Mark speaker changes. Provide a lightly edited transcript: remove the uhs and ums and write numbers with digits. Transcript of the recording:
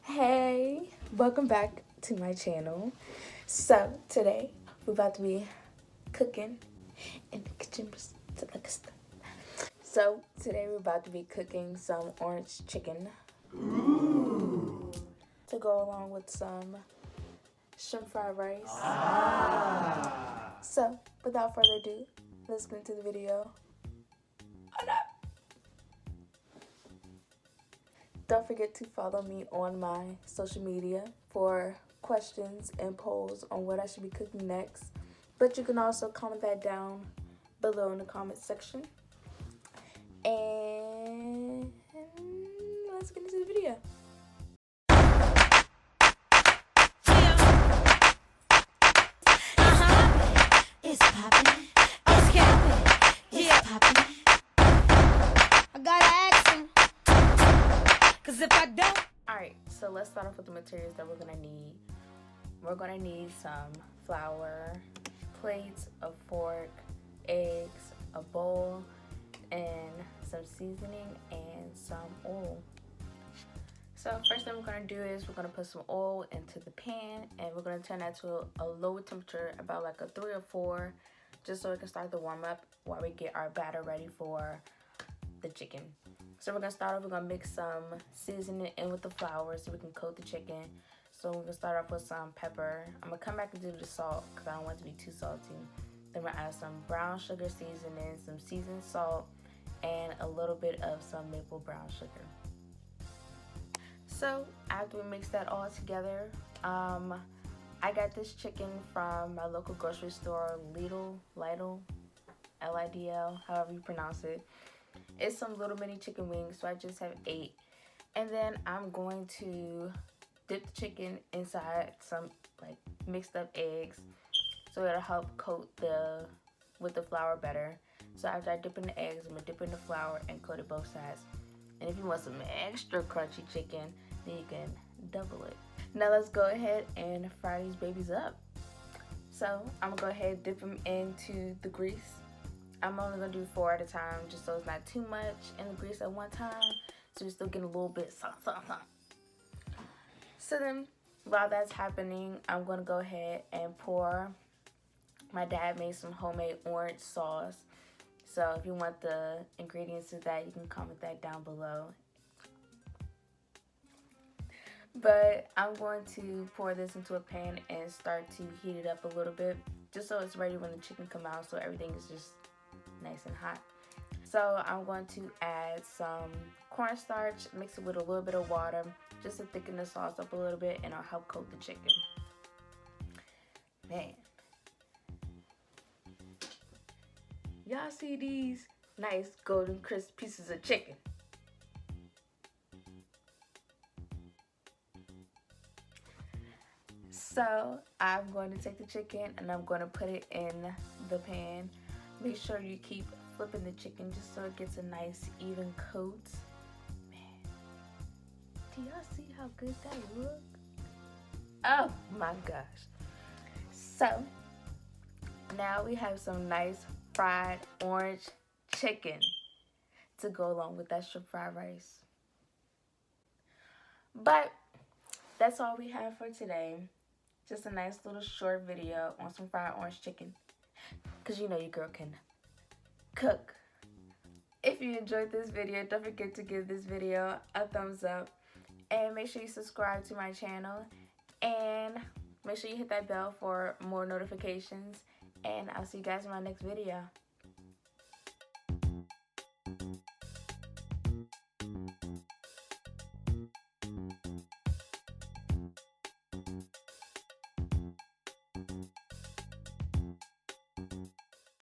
Speaker 1: Hey, welcome back to my channel. So today we're about to be cooking in the kitchen. So today we're about to be cooking some orange chicken. Ooh. To go along with some shrimp fried rice. So without further ado, let's get into the video. Don't forget to follow me on my social media for questions and polls on what I should be cooking next. But you can also comment that down below in the comment section. And let's get into the video.
Speaker 2: It's poppin', it's cappin', yeah, poppin'. I gotta ask him, 'cause if I don't.
Speaker 1: Alright, so let's start off with the materials that we're gonna need. We're gonna need some flour, plates, a fork, eggs, a bowl, and some seasoning and some oil. So first thing we're gonna do is we're gonna put some oil into the pan and we're gonna turn that to a lower temperature, about like a 3 or 4, just so it can start to warm up while we get our batter ready for the chicken. So we're gonna start off, we're gonna mix some seasoning in with the flour so we can coat the chicken. So we're gonna start off with some pepper. I'm gonna come back and do the salt because I don't want it to be too salty. Then we're gonna add some brown sugar seasoning, some seasoned salt, and a little bit of some maple brown sugar. So after we mix that all together, I got this chicken from my local grocery store, Lidl, L-I-D-L, however you pronounce it. It's some little mini chicken wings, so I just have 8. And then I'm going to dip the chicken inside some like mixed up eggs, so it'll help coat with the flour better. So after I dip in the eggs, I'm gonna dip in the flour and coat it both sides. And if you want some extra crunchy chicken, then you can double it. Now let's go ahead and fry these babies up. So I'm gonna go ahead and dip them into the grease. I'm only gonna do 4 at a time, just so it's not too much in the grease at one time, so you're still getting a little bit soft. So then, while that's happening, I'm gonna go ahead and pour. My dad made some homemade orange sauce. So if you want the ingredients to that, you can comment that down below. But I'm going to pour this into a pan and start to heat it up a little bit, just so it's ready when the chicken come out, so everything is just nice and hot. So I'm going to add some cornstarch, mix it with a little bit of water, just to thicken the sauce up a little bit, and it'll help coat the chicken. Man. Y'all see these nice golden crisp pieces of chicken? So I'm going to take the chicken and I'm going to put it in the pan. Make sure you keep flipping the chicken just so it gets a nice even coat. Man, do y'all see how good that looks? Oh my gosh. So now we have some nice fried orange chicken to go along with that shrimp fried rice. But that's all we have for today. Just a nice little short video on some fried orange chicken, because you know your girl can cook. If you enjoyed this video, don't forget to give this video a thumbs up, and make sure you subscribe to my channel, and make sure you hit that bell for more notifications, and I'll see you guys in my next video.